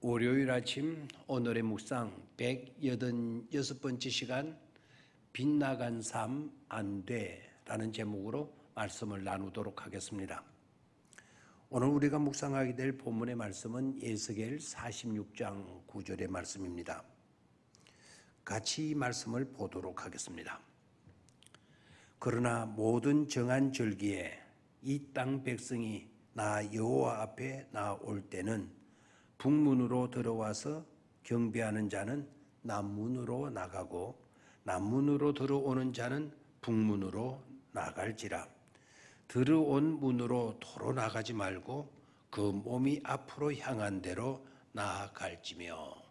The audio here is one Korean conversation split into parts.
월요일 아침 오늘의 묵상 186번째 시간 빗나간 삶 안 돼라는 제목으로 말씀을 나누도록 하겠습니다. 오늘 우리가 묵상하게 될 본문의 말씀은 에스겔 46장 9절의 말씀입니다. 같이 이 말씀을 보도록 하겠습니다. 그러나 모든 정한 절기에 이 땅 백성이 나 여호와 앞에 나올 때는 북문으로 들어와서 경배하는 자는 남문으로 나가고 남문으로 들어오는 자는 북문으로 나갈지라. 들어온 문으로 도로 나가지 말고 그 몸이 앞으로 향한 대로 나아갈지며.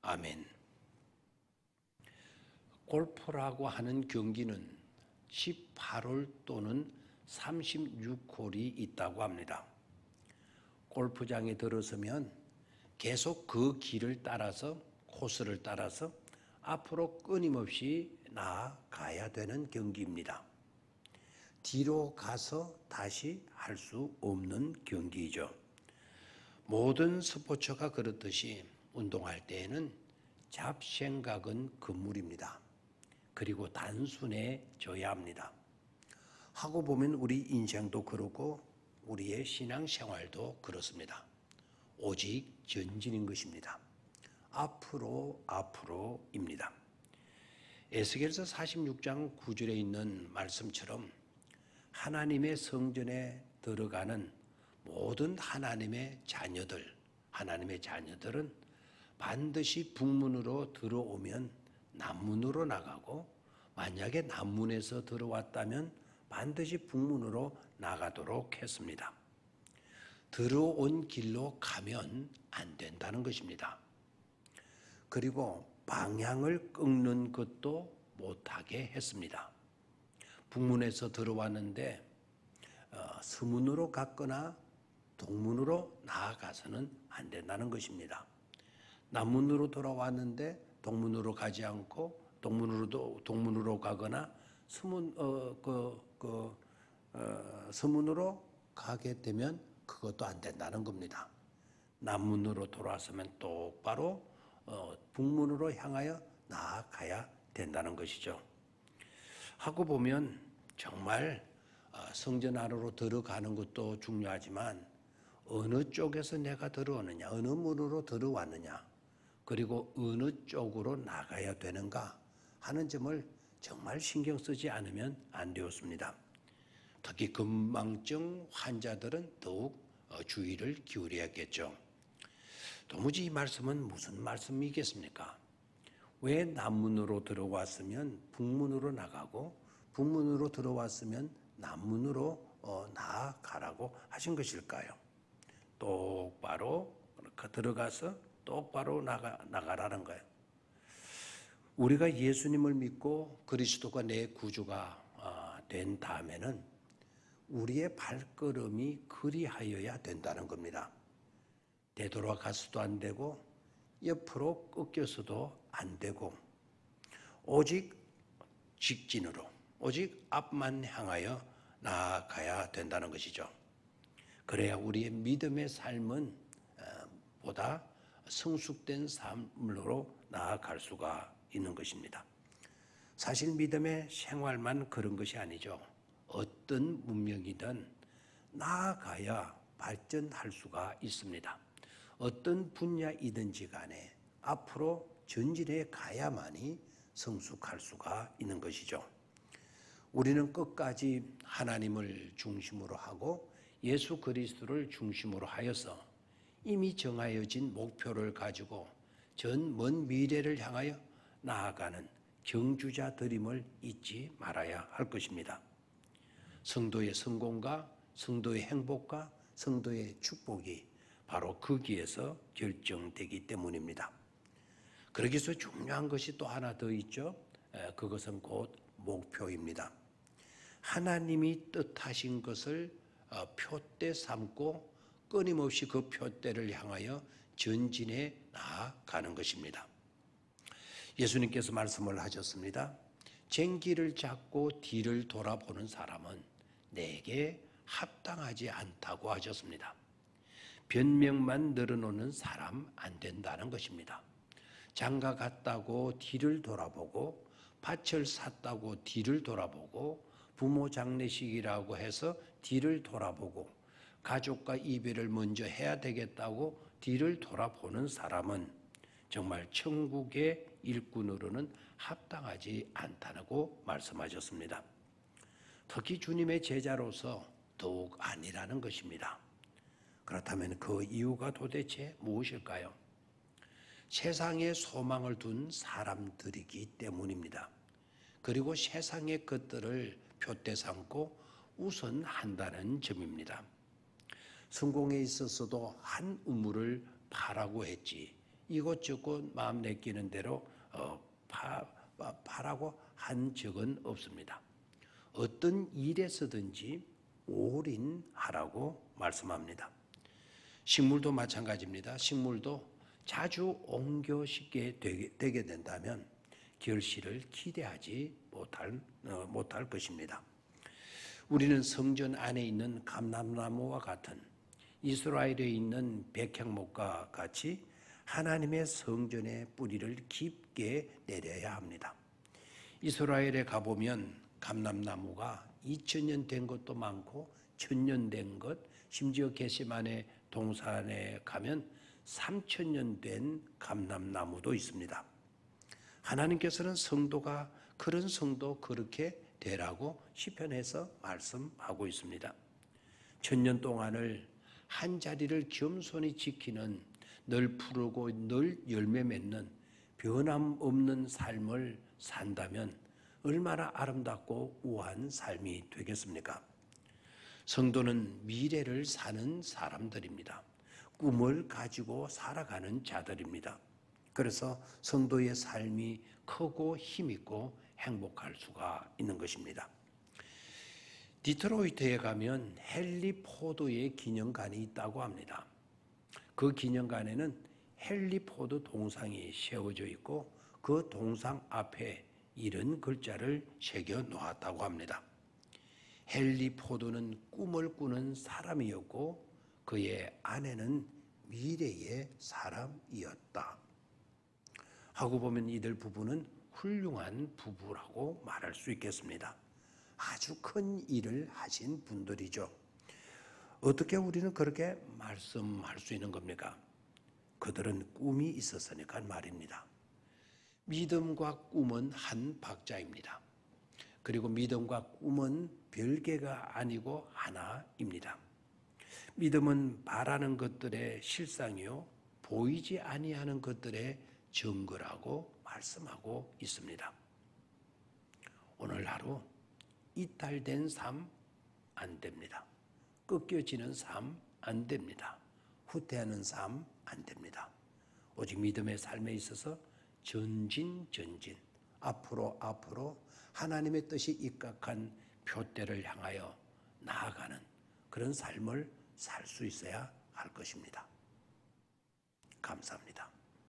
아멘. 골프라고 하는 경기는 18홀 또는 36홀이 있다고 합니다. 골프장에 들어서면 계속 그 길을 따라서 코스를 따라서 앞으로 끊임없이 나아가야 되는 경기입니다. 뒤로 가서 다시 할 수 없는 경기이죠. 모든 스포츠가 그렇듯이 운동할 때에는 잡생각은 금물입니다. 그리고 단순해져야 합니다. 하고 보면 우리 인생도 그렇고 우리의 신앙생활도 그렇습니다. 오직 전진인 것입니다. 앞으로입니다. 에스겔서 46장 9절에 있는 말씀처럼 하나님의 성전에 들어가는 모든 하나님의 자녀들은 반드시 북문으로 들어오면 남문으로 나가고, 만약에 남문에서 들어왔다면 반드시 북문으로 나가도록 했습니다. 들어온 길로 가면 안 된다는 것입니다. 그리고 방향을 꺾는 것도 못하게 했습니다. 북문에서 들어왔는데 서문으로 갔거나 동문으로 나아가서는 안 된다는 것입니다. 남문으로 돌아왔는데 동문으로 가지 않고 동문으로 가거나 서문으로 가게 되면 그것도 안 된다는 겁니다. 남문으로 돌아서면 똑바로 북문으로 향하여 나아가야 된다는 것이죠. 하고 보면 정말 성전 안으로 들어가는 것도 중요하지만 어느 쪽에서 내가 들어오느냐, 어느 문으로 들어왔느냐, 그리고 어느 쪽으로 나가야 되는가 하는 점을 정말 신경 쓰지 않으면 안 되었습니다. 특히 건망증 환자들은 더욱 주의를 기울여야겠죠. 도무지 이 말씀은 무슨 말씀이겠습니까? 왜 남문으로 들어왔으면 북문으로 나가고 북문으로 들어왔으면 남문으로 나아가라고 하신 것일까요? 똑바로 들어가서 똑바로 나가라는 거예요. 우리가 예수님을 믿고 그리스도가 내 구주가 된 다음에는 우리의 발걸음이 그리하여야 된다는 겁니다. 되돌아가서도 안 되고 옆으로 꺾여서도 안 되고 오직 직진으로, 오직 앞만 향하여 나아가야 된다는 것이죠. 그래야 우리의 믿음의 삶은 보다 성숙된 삶으로 나아갈 수가 있는 것입니다. 사실 믿음의 생활만 그런 것이 아니죠. 어떤 문명이든 나아가야 발전할 수가 있습니다. 어떤 분야이든지 간에 앞으로 전진해 가야만이 성숙할 수가 있는 것이죠. 우리는 끝까지 하나님을 중심으로 하고 예수 그리스도를 중심으로 하여서 이미 정하여진 목표를 가지고 전 먼 미래를 향하여 나아가는 경주자들임을 잊지 말아야 할 것입니다. 성도의 성공과 성도의 행복과 성도의 축복이 바로 거기에서 결정되기 때문입니다. 그러기서 중요한 것이 또 하나 더 있죠. 그것은 곧 목표입니다. 하나님이 뜻하신 것을 표대 삼고 끊임없이 그 표대를 향하여 전진해 나아가는 것입니다. 예수님께서 말씀을 하셨습니다. 쟁기를 잡고 뒤를 돌아보는 사람은 내게 합당하지 않다고 하셨습니다. 변명만 늘어놓는 사람 안 된다는 것입니다. 장가 갔다고 뒤를 돌아보고 밭을 샀다고 뒤를 돌아보고 부모 장례식이라고 해서 뒤를 돌아보고 가족과 이별을 먼저 해야 되겠다고 뒤를 돌아보는 사람은 정말 천국의 일꾼으로는 합당하지 않다고 말씀하셨습니다. 특히 주님의 제자로서 더욱 아니라는 것입니다. 그렇다면 그 이유가 도대체 무엇일까요? 세상에 소망을 둔 사람들이기 때문입니다. 그리고 세상의 것들을 표대 삼고 우선한다는 점입니다. 성공에 있어서도 한 우물을 파라고 했지 이곳저곳 마음 내키는 대로 파라고 한 적은 없습니다. 어떤 일에서든지 올인하라고 말씀합니다. 식물도 마찬가지입니다. 식물도 자주 옮겨짓게 되게 된다면 결실을 기대하지 못할 것입니다. 우리는 성전 안에 있는 감람나무와 같은 이스라엘에 있는 백향목과 같이 하나님의 성전의 뿌리를 깊게 내려야 합니다. 이스라엘에 가보면 감람나무가 2000년 된 것도 많고 1000년 된 것, 심지어 게세마네 동산에 가면 3000년 된 감람나무도 있습니다. 하나님께서는 성도가 그런 성도 그렇게 되라고 시편에서 말씀하고 있습니다. 1000년 동안을 한 자리를 겸손히 지키는 늘 푸르고 늘 열매 맺는 변함없는 삶을 산다면 얼마나 아름답고 우아한 삶이 되겠습니까? 성도는 미래를 사는 사람들입니다. 꿈을 가지고 살아가는 자들입니다. 그래서 성도의 삶이 크고 힘있고 행복할 수가 있는 것입니다. 디트로이트에 가면 헨리 포드의 기념관이 있다고 합니다. 그 기념관에는 헨리 포드 동상이 세워져 있고 그 동상 앞에 이런 글자를 새겨 놓았다고 합니다. 헨리 포드는 꿈을 꾸는 사람이었고 그의 아내는 미래의 사람이었다. 하고 보면 이들 부부는 훌륭한 부부라고 말할 수 있겠습니다. 아주 큰 일을 하신 분들이죠. 어떻게 우리는 그렇게 말씀할 수 있는 겁니까? 그들은 꿈이 있었으니까 말입니다. 믿음과 꿈은 한 박자입니다. 그리고 믿음과 꿈은 별개가 아니고 하나입니다. 믿음은 바라는 것들의 실상이요 보이지 아니하는 것들의 증거라고 말씀하고 있습니다. 오늘 하루 이탈된 삶 안 됩니다. 꺾여지는 삶 안 됩니다. 후퇴하는 삶 안 됩니다. 오직 믿음의 삶에 있어서 전진 앞으로 하나님의 뜻이 입각한 표대를 향하여 나아가는 그런 삶을 살 수 있어야 할 것입니다. 감사합니다.